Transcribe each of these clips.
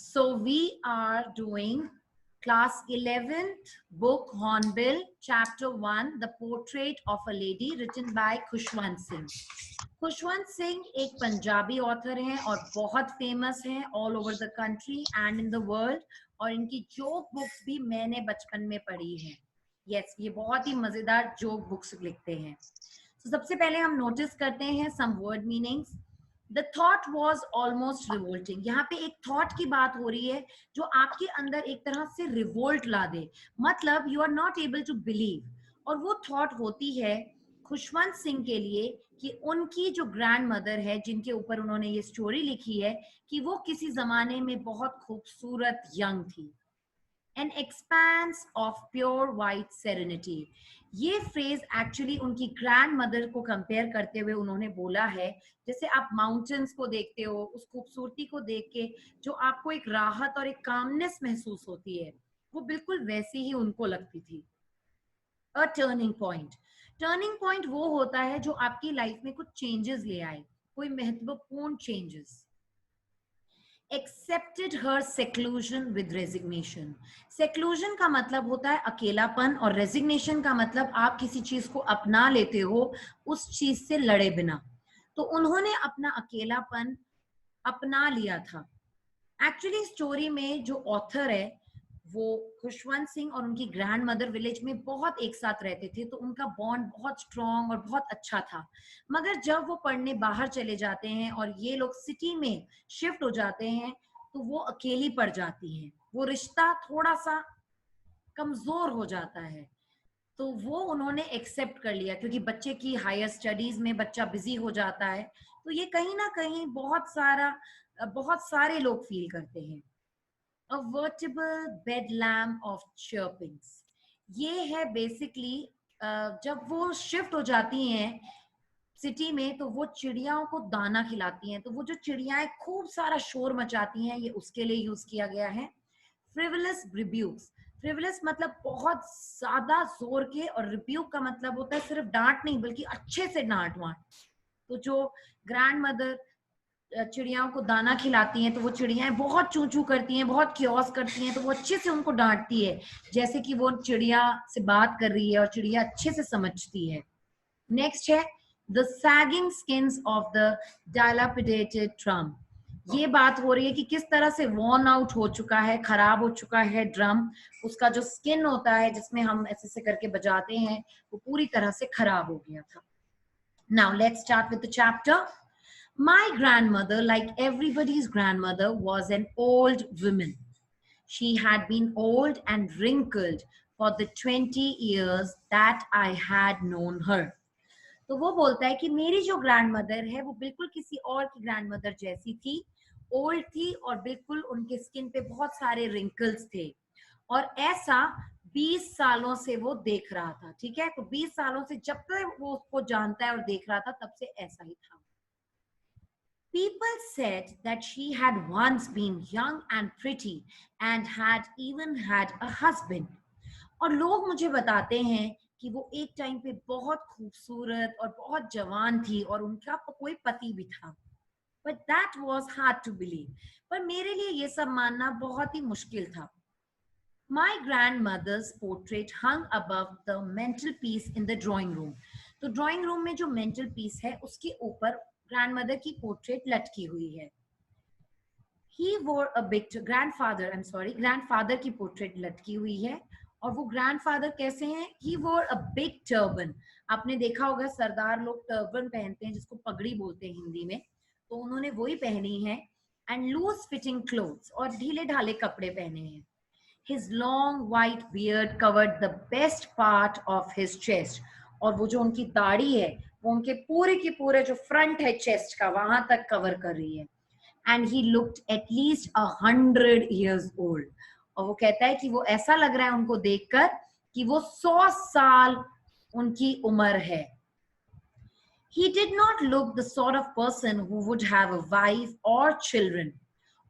So we are doing class 11th book Hornbill, chapter 1, The Portrait of a Lady, written by Khushwant Singh. Khushwant Singh एक Punjabi author हैं और बहुत famous हैं all over the country and in the world. और इनकी joke books भी मैंने बचपन में पढ़ी हैं. यस, ये बहुत ही मजेदार जोक बुक्स लिखते हैं. तो सबसे पहले हम नोटिस करते हैं some word meanings. The thought was almost revolting. यहाँ पे एक थॉट की बात हो रही है जो आपके अंदर एक तरह से रिवोल्ट ला दे, मतलब you are not able to believe. और वो थॉट होती है खुशवंत सिंह के लिए कि उनकी जो ग्रैंड मदर है, जिनके ऊपर उन्होंने ये स्टोरी लिखी है, कि वो किसी जमाने में बहुत खूबसूरत यंग थी. An expanse of pure white serenity. ये फ्रेज एक्चुअली उनकी ग्रैंड मदर को कंपेयर करते हुए उन्होंने बोला है. जैसे आप माउंटेन्स को देखते हो, उस खूबसूरती को देख के जो आपको एक राहत और एक कामनेस महसूस होती है, वो बिल्कुल वैसी ही उनको लगती थी. A turning point. Turning point वो होता है जो आपकी लाइफ में कुछ चेंजेस ले आए, कोई महत्वपूर्ण changes. Accepted her seclusion with resignation. Seclusion का मतलब होता है अकेलापन, और रेजिग्नेशन का मतलब आप किसी चीज को अपना लेते हो उस चीज से लड़े बिना. तो उन्होंने अपना अकेलापन अपना लिया था. एक्चुअली स्टोरी में जो ऑथर है वो खुशवंत सिंह और उनकी ग्रैंड मदर विलेज में बहुत एक साथ रहते थे, तो उनका बॉन्ड बहुत स्ट्रॉन्ग और बहुत अच्छा था. मगर जब वो पढ़ने बाहर चले जाते हैं और ये लोग सिटी में शिफ्ट हो जाते हैं, तो वो अकेली पड़ जाती हैं. वो रिश्ता थोड़ा सा कमजोर हो जाता है. तो वो उन्होंने एक्सेप्ट कर लिया, क्योंकि बच्चे की हायर स्टडीज में बच्चा बिजी हो जाता है. तो ये कहीं ना कहीं बहुत सारे लोग फील करते हैं. A vertebral bedlam of chirpings. ये है बेसिकली जब वो शिफ्ट हो जाती हैं सिटी में, तो वो चिड़ियाओं को दाना खिलाती हैं. तो वो जो चिड़ियाएं खूब सारा शोर मचाती हैं, ये उसके लिए यूज किया गया है. फ्रिवलस रिब्यूक्स. फ्रिवलस मतलब बहुत ज्यादा जोर के, और रिब्यूक का मतलब होता है सिर्फ डांट नहीं बल्कि अच्छे से डांट वाट. तो जो ग्रैंड मदर चिड़ियाओं को दाना खिलाती हैं, तो वो चिड़ियाएं बहुत चू चू करती हैं, बहुत क्योस करती हैं, तो वो अच्छे से उनको डांटती है, जैसे कि वो चिड़िया से बात कर रही है और चिड़िया अच्छे से समझती है. नेक्स्ट है the sagging skins of the dilapidated drum. ये बात हो रही है कि किस तरह से वॉर्न आउट हो चुका है, खराब हो चुका है ड्रम. उसका जो स्किन होता है जिसमें हम ऐसे ऐसे करके बजाते हैं, वो पूरी तरह से खराब हो गया था. Now let's start with the chapter. My grandmother, like everybody's grandmother, was an old woman. She had been old and wrinkled for the 20 years that I had known her. तो वो बोलता है कि मेरी जो ग्रैंड मदर है वो बिल्कुल किसी और की ग्रैंड मदर जैसी थी. ओल्ड थी और बिल्कुल उनके स्किन पे बहुत सारे रिंकल्स थे, और ऐसा 20 सालों से वो देख रहा था. ठीक है, तो 20 सालों से जब तक वो उसको जानता है और देख रहा था, तब से ऐसा ही था. People said that she had once been young and pretty and had even had a husband. और लोग मुझे बताते हैं कि वो एक टाइम पे बहुत खूबसूरत और बहुत जवान थी और उनका कोई पति भी था. But that was hard to believe. पर मेरे लिए ये सब मानना बहुत ही मुश्किल था. My grandmother's portrait hung above the mantelpiece in the drawing room. तो ड्राइंग रूम में जो मेंटल पीस है उसके ऊपर ग्रैंडमदर की पोर्ट्रेट लटकी हुई है. He wore a big grandfather की पोर्ट्रेट लटकी हुई है. और वो ग्रैंडफादर कैसे हैं? He wore a big turban. आपने देखा होगा सरदार लोग टर्बन पहनते हैं, जिसको पगड़ी बोलते हैं हिंदी में. तो उन्होंने वही पहनी है. एंड लूज फिटिंग क्लोथ्स, और ढीले ढाले कपड़े पहने हैं. His long white beard covered the best part of his chest. और वो जो उनकी दाढ़ी है वो उनके पूरे की पूरे जो फ्रंट है चेस्ट का, वहां तक कवर कर रही है. And he looked at least 100 years old. और वो कहता है कि वो ऐसा लग रहा है उनको देखकर कि वो 100 साल उनकी उम्र है. He did not look the sort of person who would have a wife or children.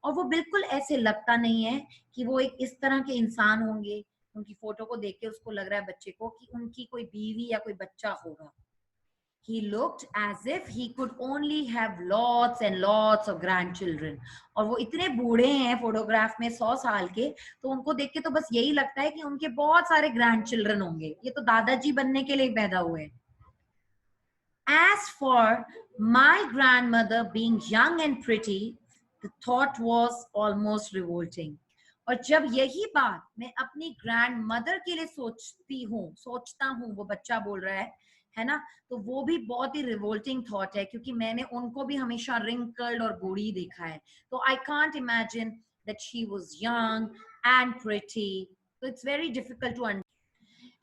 और वो बिल्कुल ऐसे लगता नहीं है कि वो एक इस तरह के इंसान होंगे. उनकी फोटो को देख के उसको लग रहा है बच्चे को कि उनकी कोई बीवी या कोई बच्चा होगा. He looked as if he could only have lots and lots of grandchildren. और वो इतने बूढ़े हैं फोटोग्राफ में 100 साल के, तो उनको देख के तो बस यही लगता है कि उनके बहुत सारे ग्रैंडचिल्ड्रन होंगे, ये तो दादाजी बनने के लिए पैदा हुए. As for my grandmother being young and pretty, the thought was almost revolting. और जब यही बात मैं अपनी ग्रैंड मदर के लिए सोचता हूँ, वो बच्चा बोल रहा है ना, तो वो भी बहुत ही रिवोल्टिंग थॉट है, क्योंकि मैंने उनको भी हमेशा रिंकल्ड और बूढ़ी देखा है. तो I can't imagine that she was young and pretty. So it's very difficult to understand.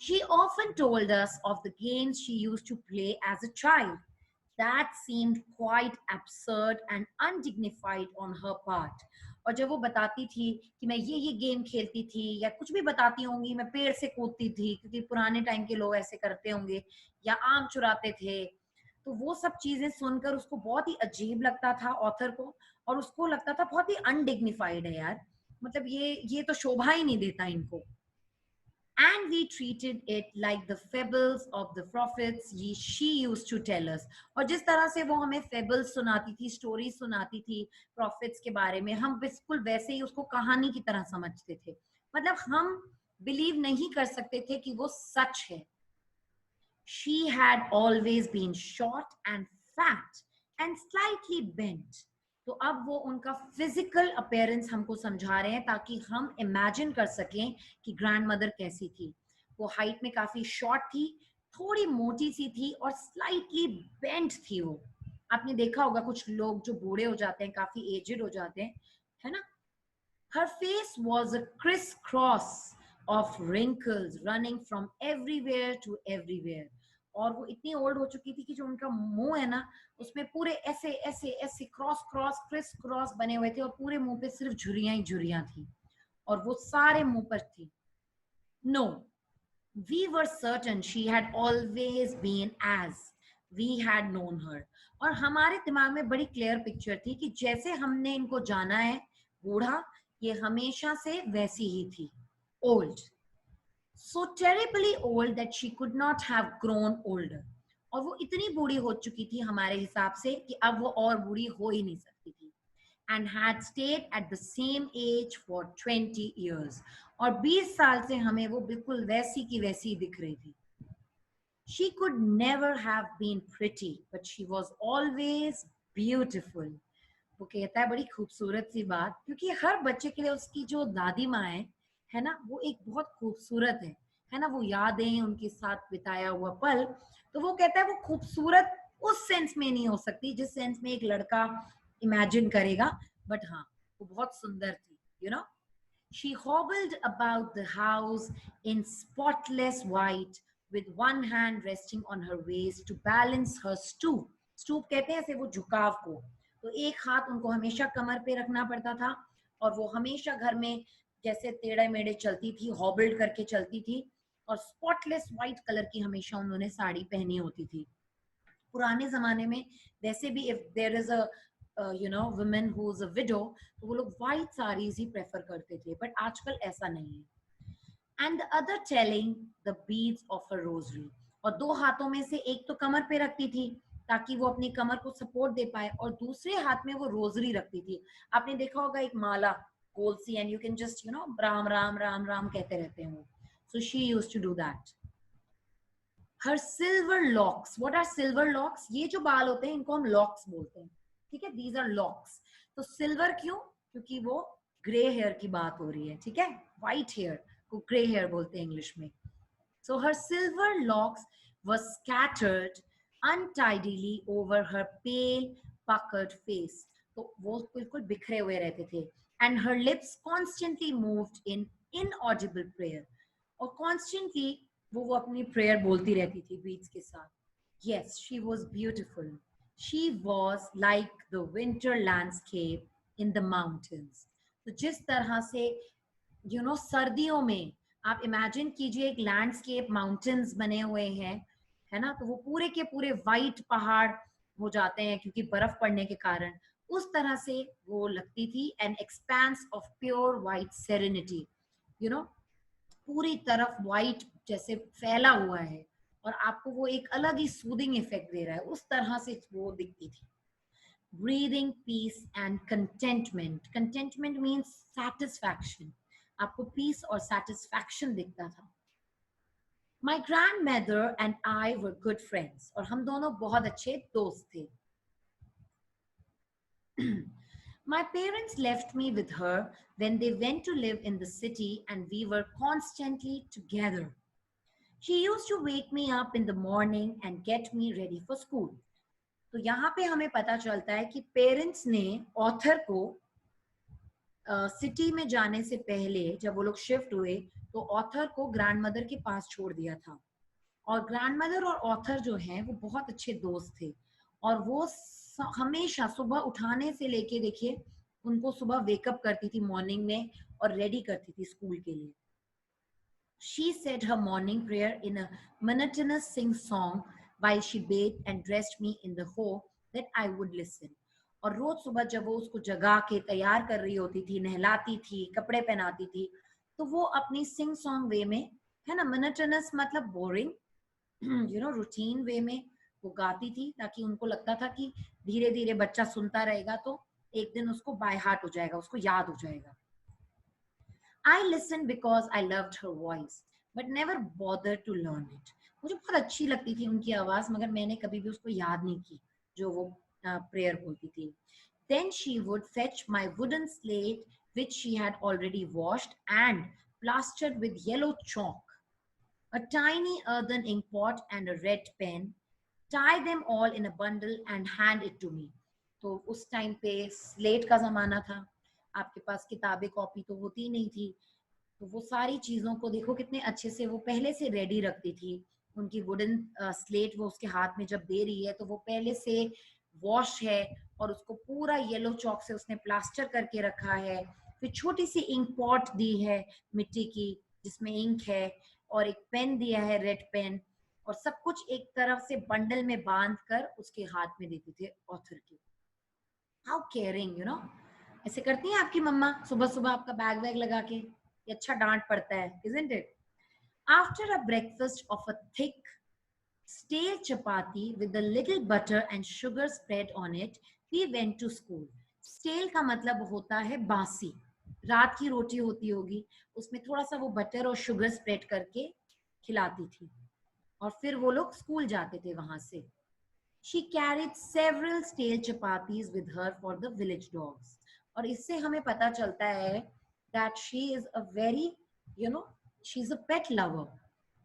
She often told us of the games she used to play as a child. That seemed quite absurd and undignified on her part. और जब वो बताती थी कि मैं ये game खेलती थी, या कुछ भी बताती होंगी, मैं पेड़ से कूदती थी क्योंकि पुराने टाइम के लोग ऐसे करते होंगे, या आम चुराते थे, तो वो सब चीजें सुनकर उसको बहुत ही अजीब लगता था ऑथर को, और उसको लगता था बहुत ही अनडिग्निफाइड है यार, मतलब ये तो शोभा ही नहीं देता इनको. And we treated it like the fables of the prophets she used to tell us. और जिस तरह से वो हमें fables सुनाती थी, stories सुनाती थी prophets के बारे में, हम बिल्कुल वैसे ही उसको कहानी की तरह समझते थे. मतलब हम believe नहीं कर सकते थे कि वो सच है. She had always been short and fat and slightly bent. तो अब वो उनका फिजिकल अपीयरेंस हमको समझा रहे हैं ताकि हम इमेजिन कर सकें कि ग्रैंडमदर कैसी थी. वो हाइट में काफी शॉर्ट थी, थोड़ी मोटी सी थी, और स्लाइटली बेंट थी वो. आपने देखा होगा कुछ लोग जो बूढ़े हो जाते हैं, काफी एजेड हो जाते हैं, है ना. Her face was a crisscross of wrinkles running from everywhere to everywhere. और वो इतनी ओल्ड हो चुकी थी कि जो उनका मुंह है ना, उसमें पूरे ऐसे ऐसे ऐसे क्रिस क्रॉस बने हुए थे, और पूरे मुंह पे सिर्फ झुर्रियां ही झुर्रियां थी, और वो सारे मुंह पर थी. No, we were certain she had always been as we had known her. और हमारे दिमाग में बड़ी क्लियर पिक्चर थी कि जैसे हमने इनको जाना है, बूढ़ा, ये हमेशा से वैसी ही थी, old. So terribly old that she could not have grown older. और वो इतनी बूढ़ी हो चुकी थी हमारे हिसाब से कि अब वो और बूढ़ी हो ही नहीं सकती थी. And had stayed at the same age for 20 years. और 20 साल से हमें वो बिल्कुल वैसी की वैसी दिख रही थी. She could never have been pretty, but she was always beautiful. वो कहता है बड़ी खूबसूरत सी बात, क्योंकि हर बच्चे के लिए उसकी जो दादी माँ है ना, वो एक बहुत खूबसूरत है ना, वो यादें, उनके साथ बिताया हुआ पल. तो वो कहता है वो खूबसूरत उस सेंस में नहीं हो सकती जिस सेंस में एक लड़का इमेजिन करेगा, बट हाँ, वो बहुत सुंदर थी, you know. She hobbled about the house in spotless white, with one hand resting on her waist to balance her stoop. Stoop कहते हैं ऐसे वो झुकाव को. तो एक हाथ उनको हमेशा कमर पे रखना पड़ता था, और वो हमेशा घर में जैसे टेढ़े मेढ़े चलती थी, हॉबल्ड करके चलती थी, और स्पॉटलेस व्हाइट कलर की हमेशा उन्होंने साड़ी पहनी होती थी. पुराने जमाने में वैसे भी if there is a women who is a widow, तो वो लोग व्हाइट साड़ीज ही प्रेफर करते थे, बट आजकल ऐसा नहीं है. And the other telling the beads of a rosary. और दो हाथों में से एक तो कमर पे रखती थी ताकि वो अपनी कमर को सपोर्ट दे पाए, और दूसरे हाथ में वो रोजरी रखती थी. आपने देखा होगा एक माला गोल सी, and you can just Ram Ram Ram Ram कहते रहते हैं वो. So she used to do that. Her silver locks. What are silver locks? ये जो बाल होते हैं इनको हम locks बोलते हैं, ठीक है. These are locks. तो silver क्यों? क्योंकि वो ग्रे हेयर की बात हो रही है, ठीक है. White hair को ग्रे हेयर बोलते हैं इंग्लिश में. So her silver locks were scattered untidily over her pale, puckered face. तो वो बिल्कुल बिखरे हुए रहते थे. And her lips constantly moved in inaudible prayer. और constantly वो अपनी प्रेयर बोलती रहती थी बीट्स के साथ. Yes, she was beautiful. She was like the winter landscape in the mountains. तो जिस तरह से सर्दियों में आप इमेजिन कीजिए एक लैंडस्केप, माउंटेन्स बने हुए हैं, है ना, तो वो पूरे के पूरे वाइट पहाड़ हो जाते हैं क्योंकि बर्फ पड़ने के कारण. उस तरह से वो लगती थी. An expense of pure white serenity, पूरी तरफ व्हाइट जैसे फैला हुआ है, और आपको वो एक अलग ही सूदिंग इफेक्ट दे रहा है, उस तरह से वो दिखती थी. Breathing peace and contentment. Contentment means satisfaction. आपको peace और satisfaction दिखता था. My grandmother and I were good friends. और हम दोनों बहुत अच्छे दोस्त थे. My parents left me with her when they went to live in the city and we were constantly together. She used to wake me up in the morning and get me ready for school. तो यहाँ पे हमें पता चलता है कि parents ने author को सिटी में जाने से पहले जब वो लोग शिफ्ट हुए तो ऑथर को ग्रैंडमदर के पास छोड़ दिया था. और ग्रैंडमदर और ऑथर जो हैं वो बहुत अच्छे दोस्त थे और वो हमेशा सुबह उठाने से लेके देखिए उनको सुबह वेकअप करती थी मॉर्निंग में और रेडी करती थी स्कूल के लिए. She said her morning prayer in a monotonous sing-song while she bathed and dressed me in the hope that I would listen. और रोज सुबह जब वो उसको जगा के तैयार कर रही होती थी, नहलाती थी, कपड़े पहनाती थी, तो वो अपनी सिंग सॉन्ग वे में, है ना, मोनोटोनस मतलब बोरिंग, रूटीन वे में वो गाती थी ताकि उनको लगता था कि धीरे धीरे बच्चा सुनता रहेगा तो एक दिन उसको बाय हार्ट हो जाएगा, उसको याद हो जाएगा. I listened because I loved her voice, but never bothered to learn it. मुझे बहुत अच्छी लगती थी उनकी आवाज, मगर मैंने कभी भी उसको याद नहीं की जो वो प्रेयर बोलती थी. Then she would fetch my wooden slate, which she had already washed and plastered with yellow chalk, a tiny earthen ink pot and a red pen, tie them all in a bundle and hand it to me. तो उस time पे slate का जमाना था, आपके पास किताबें copy तो होती नहीं थी, तो वो सारी चीजों को देखो कितने अच्छे से वो पहले से रेडी रखती थी. उनकी वुडन स्लेट वो उसके हाथ में जब दे रही है तो वो पहले से वॉश है और उसको पूरा येलो चॉक से उसने प्लास्टर करके रखा है. फिर छोटी सी इंक पॉट दी है मिट्टी की जिसमें इंक है और एक पेन दिया है रेड पेन, और सब कुछ एक तरफ से बंडल में बांध कर उसके हाथ में देते थे ऑथर के. हाउ केयरिंग, ऐसे करती हैं आपकी मम्मा सुबह सुबह आपका बैग वैग लगा के, ये अच्छा डांट पड़ता है, isn't it? After a breakfast of a thick stale chapati with a little butter and sugar spread on it, we went to school. Stale का मतलब होता है बासी, रात की रोटी होती होगी, उसमें थोड़ा सा वो बटर और शुगर स्प्रेड करके खिलाती थी और फिर वो लोग स्कूल जाते थे वहां से. She carried several stale chapatis with her for the village dogs. और इससे हमें पता चलता है that she is a very, she's a pet lover.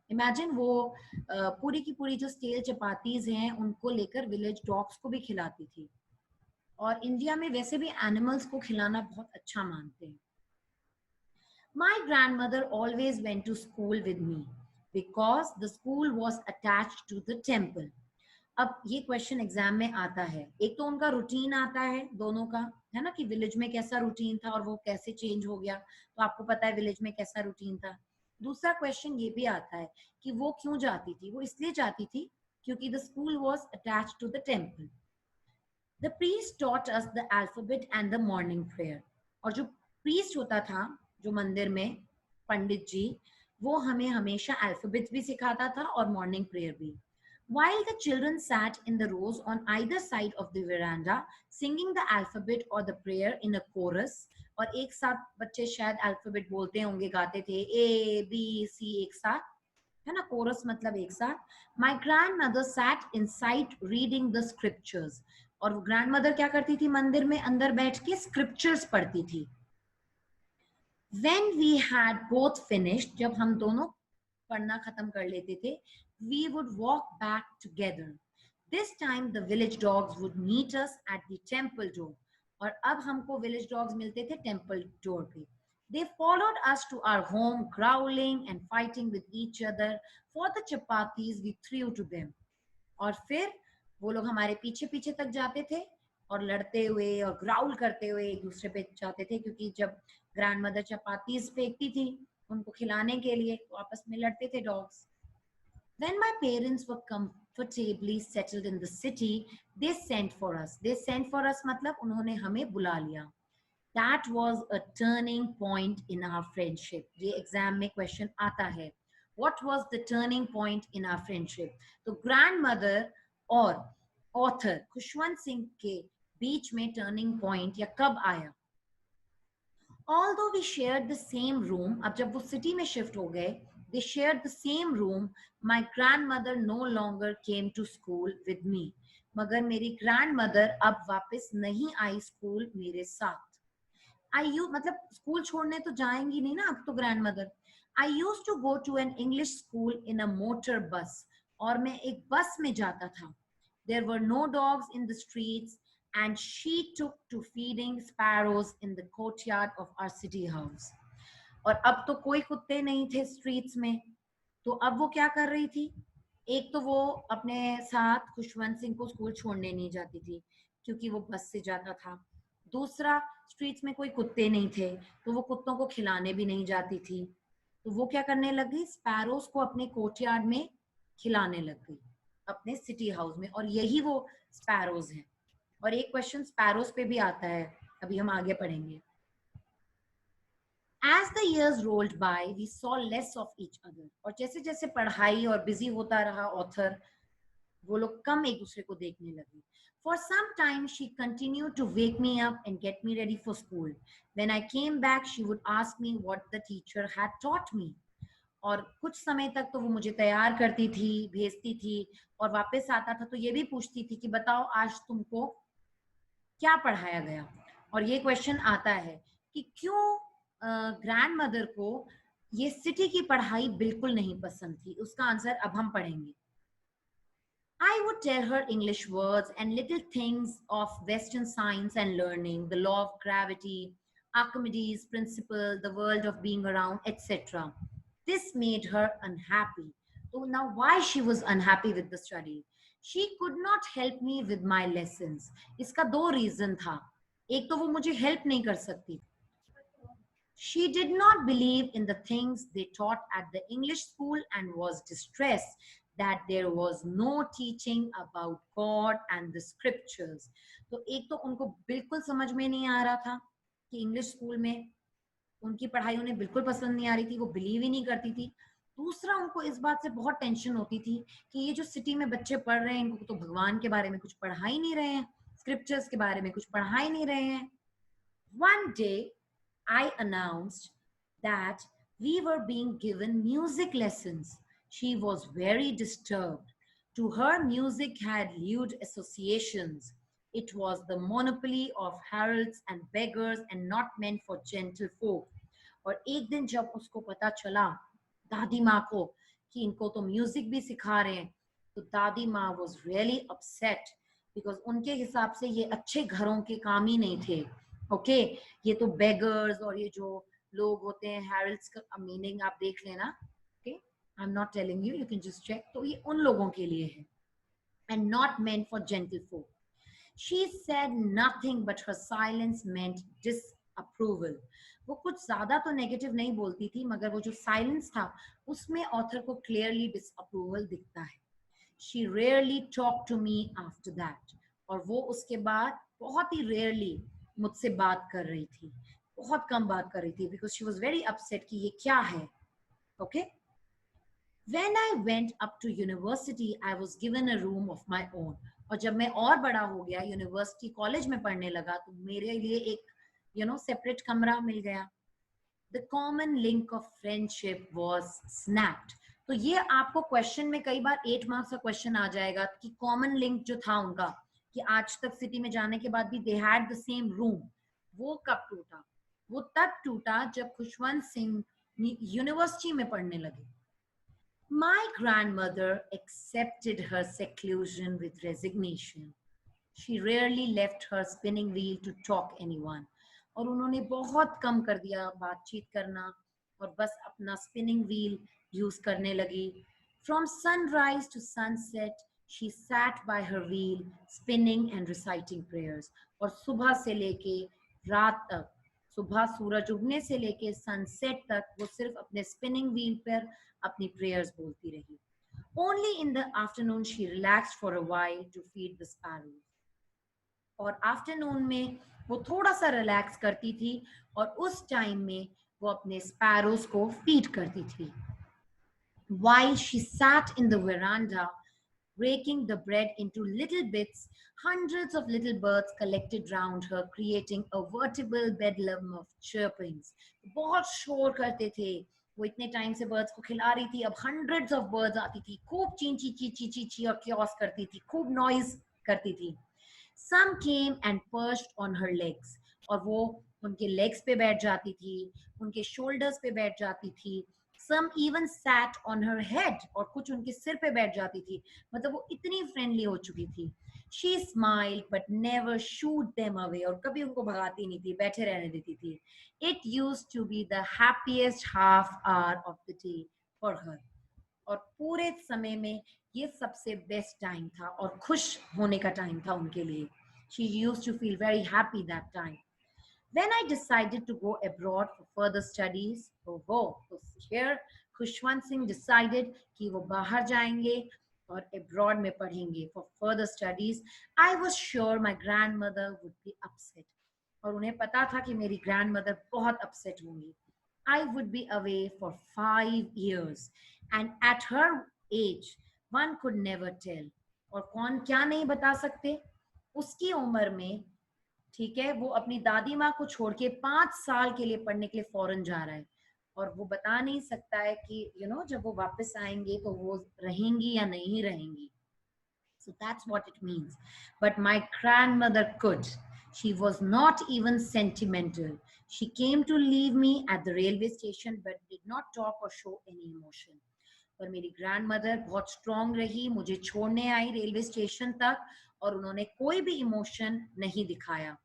Imagine वो पूरी की पूरी जो स्टेल चपातीज हैं उनको लेकर विलेज डॉग्स को भी खिलाती थी. और इंडिया में वैसे भी एनिमल्स को खिलाना बहुत अच्छा मानते हैं. My grandmother always went to school with me because the school was attached to the temple. अब ये क्वेश्चन एग्जाम में आता है. एक तो उनका रूटीन आता है दोनों का, है ना, कि विलेज में कैसा रूटीन था और वो कैसे चेंज हो गया, तो आपको पता है विलेज में कैसा रूटीन था. दूसरा क्वेश्चन ये भी आता है कि वो क्यों जाती थी. वो इसलिए जाती थी क्योंकि the school was attached to the temple. The priest taught us the alphabet and the morning prayer. और जो प्रीस्ट होता था जो मंदिर में, पंडित जी, वो हमें हमेशा अल्फाबेट भी सिखाता था और मॉर्निंग प्रेयर भी. While the children sat in the rows on either side of the veranda, singing the alphabet or the prayer in a chorus, और एक साथ बच्चे शायद अल्फाबेट बोलते होंगे, गाते थे A, B, C एक साथ, है ना, कोरस मतलब एक साथ. My grandmother sat inside reading the scriptures. और वो ग्रैंडमदर क्या करती थी, मंदिर में अंदर बैठ के स्क्रिप्चर्स पढ़ती थी. When we had both finished, जब हम दोनों पढ़ना खत्म कर लेते थे, we would walk back together. This time the village dogs would meet us at the temple door. और अब हमको village dogs मिलते थे temple door पे. They followed us to our home, growling and fighting with each other for the chapatis we threw to them. और फिर वो लोग हमारे पीछे पीछे तक जाते थे और लड़ते हुए और ग्राउल करते हुए एक दूसरे पे जाते थे, क्योंकि जब ग्रैंडमदर चपातीज फेंकती थी उनको खिलाने के लिए तो आपस में लड़ते थे dogs. When my parents were comfortably settled in the city, they sent for us. They sent for us मतलब उन्होंने हमें बुला लिया. That was a turning point in our friendship. ये एग्जाम में क्वेश्चन आता है. What was the turning point in our friendship? तो ग्रैंडमदर और ऑथर खुशवंत सिंह के बीच में टर्निंग पॉइंट या कब आया? Although we shared the same room, अब जब वो सिटी में शिफ्ट हो गए, they shared the same room, my grandmother no longer came to school with me. मगर मेरी ग्रैंडमदर अब वापस नहीं आई स्कूल मेरे साथ. मतलब स्कूल छोड़ने तो जाएंगी नहीं ना अब तो grandmother. I used to go to an English school in a motor bus, और मैं एक बस में जाता था. There were no dogs in the streets and she took to feeding sparrows in the courtyard of our city house. और अब तो कोई कुत्ते नहीं थे स्ट्रीट्स में, तो अब वो क्या कर रही थी? एक तो वो अपने साथ खुशवंत सिंह को स्कूल छोड़ने नहीं जाती थी क्योंकि वो बस से जाता था. दूसरा, स्ट्रीट्स में कोई कुत्ते नहीं थे तो वो कुत्तों को खिलाने भी नहीं जाती थी. तो वो क्या करने लग गई? स्पैरोज को अपने कोर्टयार्ड में खिलाने लग गई अपने सिटी हाउस में, और यही वो स्पैरोज हैं. और एक क्वेश्चन स्पैरोज पे भी आता है, अभी हम आगे पढ़ेंगे. As the years rolled by, we saw less of each other. और जैसे जैसे पढ़ाई और बिजी होता रहा ऑथर, वो लोग कम एक दूसरे को देखने लगे. For some time, she continued to wake me up and get me ready for school. When I came back, she would ask me what the teacher had taught me. और कुछ समय तक तो वो मुझे तैयार करती थी, भेजती थी, और वापस आता था तो ये भी पूछती थी कि बताओ आज तुमको क्या पढ़ाया गया. और ये क्वेश्चन आता है कि क्यों ग्रैंडमदर को ये सिटी की पढ़ाई बिल्कुल नहीं पसंद थी. उसका आंसर अब हम पढ़ेंगे. I would tell her English words and little things of Western science and learning, the law of gravity, Archimedes' principle, the world of being around, etc. This made her unhappy. So now why she was unhappy with the study? She could not help me with my lessons. इसका दो reason था. एक तो वो मुझे help नहीं कर सकती. She did not believe in the things they taught at the English school and was distressed that there was no teaching about God and the scriptures. तो एक तो उनको बिल्कुल समझ में नहीं आ रहा था कि इंग्लिश स्कूल में उनकी पढ़ाई उन्हें बिल्कुल पसंद नहीं आ रही थी, वो बिलीव ही नहीं करती थी. दूसरा, उनको इस बात से बहुत टेंशन होती थी कि ये जो सिटी में बच्चे पढ़ रहे हैं इनको तो भगवान के बारे में कुछ पढ़ा ही नहीं रहे हैं, स्क्रिप्चर्स के बारे में कुछ पढ़ा ही नहीं रहे हैं. One day I announced that we were being given music lessons. She was very disturbed. To her, music had lewd associations. It was the monopoly of heralds and beggars and not meant for gentle folk. और एक दिन जब उसको पता चला दादी माँ को कि इनको तो म्यूजिक भी सिखा रहे हैं, तो दादी माँ was really upset because उनके हिसाब से ये अच्छे घरों के काम ही नहीं थे. ओके ये तो बेगर्स और ये जो लोग होते हैं हेरल्ड्स का मीनिंग आप देख लेना. Okay I am not telling you, you can just check. तो ये उन लोगों के लिए है and not meant for gentlefolk. She said nothing but her silence meant disapproval. वो कुछ ज्यादा तो नेगेटिव नहीं बोलती थी मगर वो जो साइलेंस था उसमें ऑथर को क्लियरली डिसअप्रूवल दिखता है. She rarely talk to me after that. और वो उसके बाद बहुत ही रेयरली मुझसे बात कर रही थी, बहुत कम बात कर रही थी because she was very upset कि ये क्या है. Okay When I went up to university, I was given a room of my own. और जब मैं और बड़ा हो गया, यूनिवर्सिटी कॉलेज में पढ़ने लगा, तो मेरे लिए एक सेपरेट कमरा मिल गया. The common link of friendship was snapped. तो ये आपको क्वेश्चन में कई बार 8 मार्क्स का क्वेश्चन आ जाएगा कि कॉमन लिंक जो था उनका कि आज तक सिटी में जाने के बाद भी they had the same room, वो कब टूटा? वो तब टूटा जब खुशवंत सिंह यूनिवर्सिटी में पढ़ने लगे. My grandmother accepted her seclusion with resignation. She rarely left her spinning wheel to talk anyone. और उन्होंने बहुत कम कर दिया बातचीत करना और बस अपना स्पिनिंग व्हील यूज करने लगी. From sunrise to sunset, she sat by her wheel, spinning and reciting prayers. और सुबह से लेके रात तक, सुबह सूरज उगने से लेके सनसेट तक वो सिर्फ अपने स्पिनिंग व्हील पर अपनी प्रेयर्स बोलती रही. Only in the afternoon she relaxed for a while to feed the sparrows. और आफ्टरनून में वो थोड़ा सा रिलैक्स करती थी और उस टाइम में वो अपने स्पैरोज को फीड करती थी. While she sat in the veranda, breaking the bread into little bits, hundreds of little birds collected round her, creating a veritable bedlam of chirpings. बहुत शोर करते थे वो, इतने टाइम से बर्ड्स को खिला रही थी, अब hundreds of birds आती थी, खूब चींची चींची चींची और क्योस करती थी, खूब नॉइज करती थी. Some came and perched on her legs, और वो उनके legs पे बैठ जाती थी, उनके shoulders पे बैठ जाती थी. Some even sat on her head, और कुछ उनके सिर पे बैठ जाती थी. मतलब वो इतनी friendly हो चुकी थी. She smiled but never shooed them away, और कभी उनको भगाती नहीं थी, बैठे रहने देती थी. It used to be the happiest half hour of the day for her. और पूरे समय में ये सबसे बेस्ट टाइम था और खुश होने का टाइम था उनके लिए. She used to feel very happy that time. When I decided to go abroad for further studies, so here Khushwant Singh decided कि वो बाहर जाएंगे और abroad में पढ़ेंगे for further studies. I was sure my grandmother would be upset. और उन्हें पता था कि मेरी grandmother बहुत upset होंगी. I would be away for 5 years, and at her age, one could never tell. और कौन क्या नहीं बता सकते, उसकी उम्र में, ठीक है, वो अपनी दादी माँ को छोड़ के 5 साल के लिए पढ़ने के लिए फॉरेन जा रहा है, और वो बता नहीं सकता है कि जब वो वापस आएंगे तो वो रहेंगी या नहीं रहेंगी. So that's what it means. But my grandmother could. She was not even sentimental. She came to leave me at the railway station but did not talk or show any emotion. पर मेरी grandmother बहुत strong रही, मुझे छोड़ने आई railway station तक, और उन्होंने कोई भी emotion नहीं दिखाया.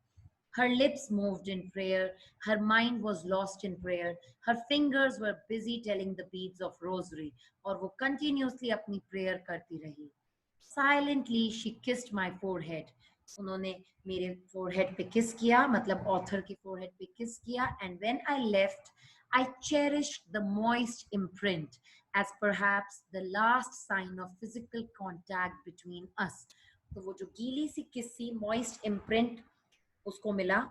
Her lips moved in prayer. Her mind was lost in prayer. Her fingers were busy telling the beads of rosary. और वो continuously अपनी prayer करती रही. Silently she kissed my forehead. उन्होंने मेरे forehead पे kiss किया, मतलब author के forehead पे kiss किया. And when I left, I cherished the moist imprint as perhaps the last sign of physical contact between us. तो वो जो गीली सी किस्सी moist imprint उसको मिला,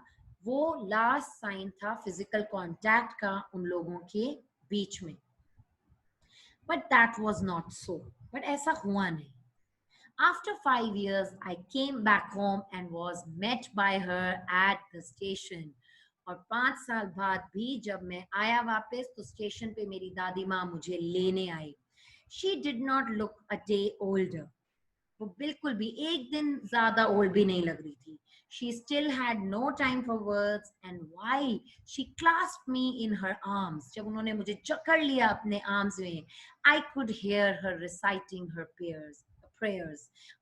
वो last sign था physical contact का उन लोगों के बीच में. But that was not so. But ऐसा हुआ नहीं. After 5 years, I came back home and was met by her at the station. और 5 साल बाद भी जब मैं आया वापस तो स्टेशन पे मेरी दादी माँ मुझे लेने आई. She did not look a day older. वो बिल्कुल भी एक दिन ज्यादा ओल्ड भी नहीं लग रही थी. She still had no time for words, and why she clasped me in her arms. जब उन्होंने मुझे जकड़ लिया अपने arms में, I could hear her reciting her prayers.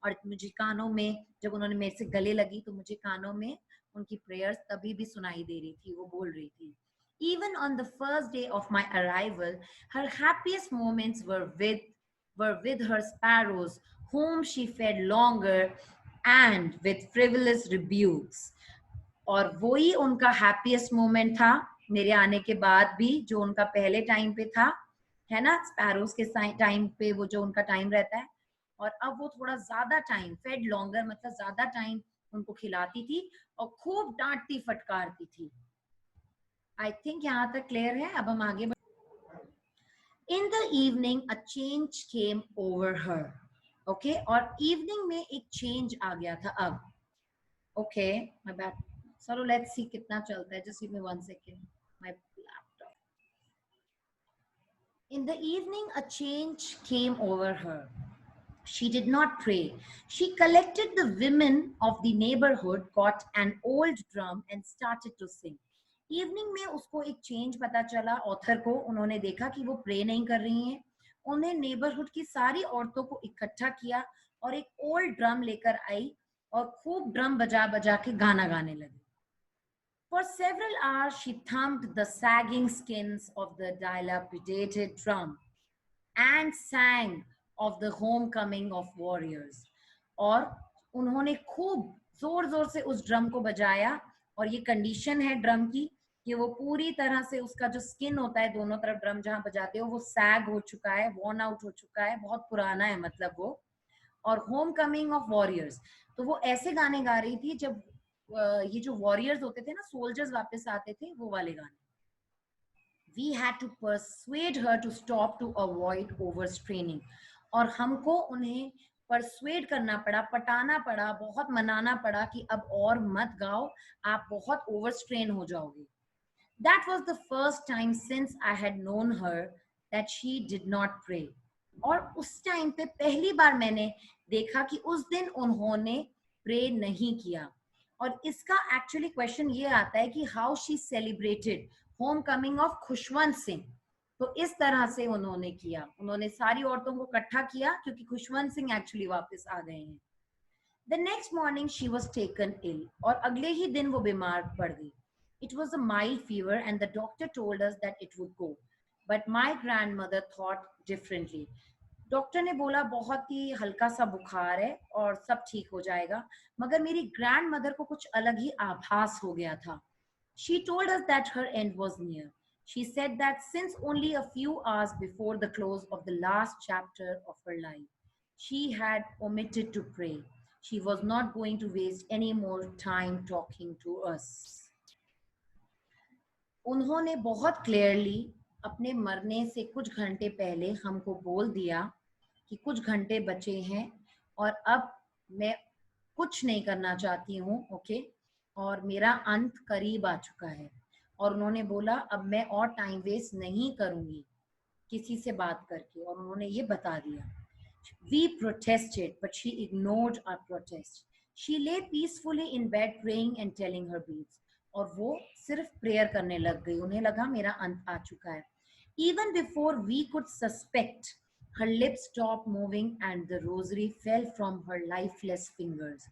और मुझे कानों में, जब उन्होंने मेरे से गले लगी तो मुझे कानों में उनकी prayers तभी भी सुनाई दे रही थी, वो बोल रही थी. Even on the first day of my arrival, her happiest moments were with her sparrows, whom she fed longer and with frivolous rebukes. और वही उनका happiest moment था मेरे आने के बाद भी, जो उनका पहले टाइम पे था, है ना, स्पैरोज के टाइम पे वो जो उनका टाइम रहता है, और अब वो थोड़ा ज्यादा टाइम, फेड लॉन्गर मतलब ज्यादा टाइम उनको खिलाती थी और खूब डांटती फटकारती थी. आई थिंक यहाँ तक क्लियर है. अब हम आगे In the evening, a change came over her. Okay, और evening में एक change आ गया था अब. Okay, my bad. So let's see कितना चलता है. Just give me 1 second. My laptop. In the evening, a change came over her. She did not pray. She collected the women of the neighborhood, got an old drum and started to sing. Evening में उसको एक change पता चला, author को. उन्होंने देखा कि वो प्रे नहीं कर रही हैं. उन्हें नेबरहुड की सारी औरतों को इकट्ठा किया और एक ओल्ड ड्रम लेकर आई और खूब ड्रम बजा बजा के गाना गाने लगी. For several hours she thumped the sagging skins of the dilapidated drum and sang of the homecoming of warriors. और उन्होंने खूब जोर जोर से उस ड्रम को बजाया. और ये कंडीशन है ड्रम की कि वो पूरी तरह से, उसका जो स्किन होता है दोनों तरफ ड्रम जहां बजाते हो, वो सैग हो चुका है, वॉर्न आउट हो चुका है, बहुत पुराना है मतलब वो. और होम कमिंग ऑफ वॉरियर्स, तो वो ऐसे गाने गा रही थी जब ये जो वॉरियर्स होते थे ना, सोल्जर्स वापस आते थे, वो वाले गाने. We had to persuade her to stop to avoid overstraining. और हमको उन्हें परसुएड करना पड़ा, पटाना पड़ा, बहुत मनाना पड़ा कि अब और मत गाओ, आप बहुत ओवरस्ट्रेन हो जाओगे. That was the first time since I had known her that she did not pray. और उस टाइम पे पहली बार मैंने देखा कि उस दिन उन्होंने प्रे नहीं किया. और इसका एक्चुअली क्वेश्चन ये आता है कि how she celebrated home coming of Khushwant Singh. तो इस तरह से उन्होंने किया, उन्होंने सारी औरतों को इकट्ठा किया क्योंकि खुशवंत सिंह एक्चुअली वापस आ गए हैं. The next morning she was taken ill. और अगले ही दिन वो बीमार पड़ गई. It was a mild fever and the doctor told us that it would go. But my grandmother thought differently. Doctor ने बोला बहुत ही हल्का सा बुखार है और सब ठीक हो जाएगा, मगर मेरी ग्रैंड मदर को कुछ अलग ही आभास हो गया था. She told us that her end was near. She said that since only a few hours before the close of the last chapter of her life, she had omitted to pray. She was not going to waste any more time talking to us. उन्होंने बहुत clearly अपने मरने से कुछ घंटे पहले हमको बोल दिया कि कुछ घंटे बचे हैं और अब मैं कुछ नहीं करना चाहती हूँ, ओके, और मेरा अंत करीब आ चुका है. और उन्होंने बोला अब मैं और टाइम वेस्ट नहीं करूंगी किसी से बात करके, और उन्होंने ये बता दिया. We protested, but she ignored our protest. She lay peacefully in bed praying and telling her beads. और वो सिर्फ प्रेयर करने लग गई, उन्हें लगा मेरा अंत आ चुका है. Even before we could suspect, her lips stopped moving and the rosary fell from her lifeless fingers.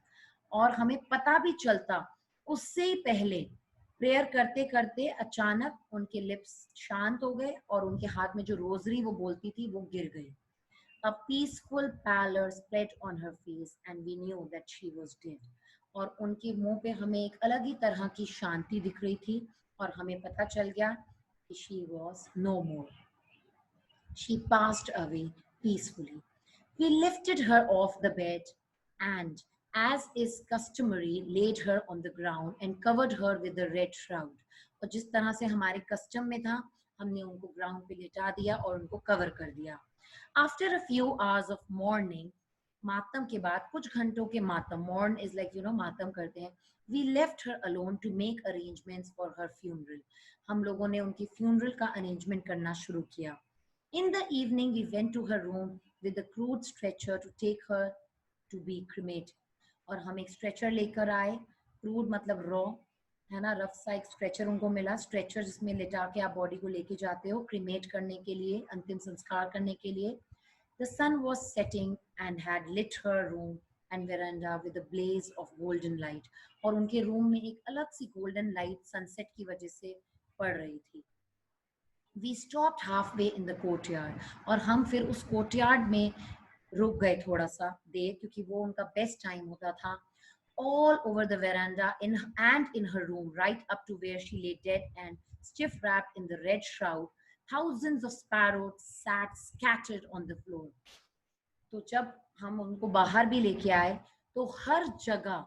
और हमें पता भी चलता उससे ही पहले प्रेयर करते करते अचानक उनके लिप्स शांत हो गए और उनके हाथ में जो रोजरी वो बोलती थी वो गिर गई. A peaceful pallor spread on her face and we knew that she was dead. और उनके मुंह पे हमें एक अलग ही तरह की शांति दिख रही थी और हमें पता चल गया कि she was no more. She passed away peacefully. We lifted her off the bed and, as is customary, laid her on the ground and covered her with the red shroud. और जिस तरह से हमारे कस्टम में था, हमने उनको ground पे लिटा दिया और उनको कवर कर दिया. After a few hours of mourning, मातम के बाद कुछ घंटों के मातम, mourn is like मातम करते हैं, we left her alone to make arrangements for her funeral. हम लोगों ने उनकी funeral का arrangement करना शुरू किया. In the evening, we went to her room with a crude stretcher to take her to be cremated. और हम एक स्ट्रेचर लेकर आए, क्रूड मतलब रॉ है ना, रफ सा एक स्ट्रेचर उनको मिला, स्ट्रेचर जिसमें लेटा के आप बॉडी को लेके जाते हो क्रीमेट करने के लिए, अंतिम संस्कार करने के लिए. The sun was setting and had lit her room and veranda with a blaze of golden light. और उनके रूम में एक अलग सी गोल्डन लाइट सनसेट की वजह से पड़ रही थी. We stopped halfway in the courtyard. और हम फिर उस कोर्टयार्ड में रुक गए थोड़ा सा देर क्योंकि वो उनका बेस्ट टाइम होता था. All over the veranda and in her room, right up to where she lay dead and stiff wrapped in the red shroud, thousands of sparrows sat scattered on the floor. तो जब हम उनको बाहर भी लेके आए तो हर जगह,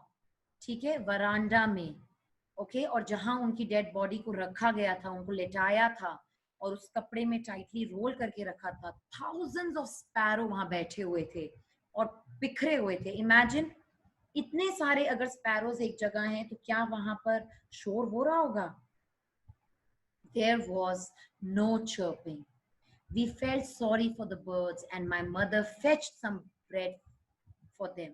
ठीक है, वरांडा में, ओके, और जहां उनकी डेड बॉडी को रखा गया था, उनको लेटाया था और उस कपड़े में टाइटली रोल करके रखा था, थाउजेंड्स ऑफ स्पैरो वहां बैठे हुए थे और बिखरे हुए थे. इमेजिन, इतने सारे अगर स्पैरोज एक जगह हैं तो क्या वहां पर शोर हो रहा होगा. There was no chirping. We felt sorry for the birds and my mother fetched some bread for them.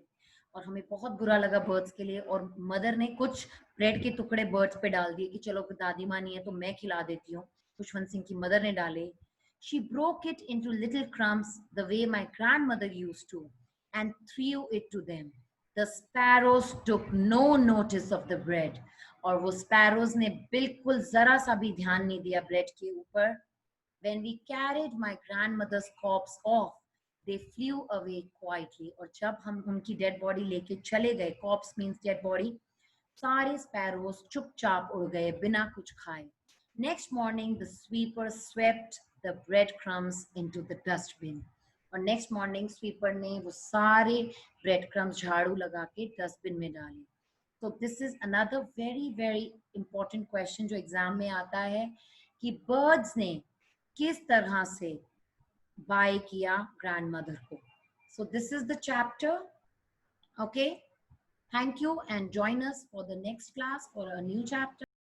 और हमें बहुत बुरा लगा बर्ड्स के लिए और मदर ने कुछ ब्रेड के टुकड़े बर्ड्स पे डाल दिए कि चलो दादी माँ नहीं है तो मैं खिला देती हूँ. खुशवंत सिंह की मदर ने डाले. She broke it into little crumbs the way my grandmother used to and threw it to them. The sparrows took no notice of the bread. और वो sparrows ने बिल्कुल जरा सा भी ध्यान नहीं दिया ब्रेड के ऊपर. When we carried my grandmother's corpse off, they flew away quietly. और जब हम उनकी डेड बॉडी लेके चले गए, corpse means dead body, सारे sparrows चुपचाप उड़ गए बिना कुछ खाए. Next morning, the sweeper swept the breadcrumbs into the dustbin. और next morning sweeper ने वो सारे breadcrumbs झाड़ू लगा के dustbin में डाले. So this is another very very important question जो एग्जाम में आता है कि बर्ड्स ने किस तरह से बाय किया ग्रैंडमदर को. So this is the chapter. Okay. Thank you and join us for the next class for a new chapter.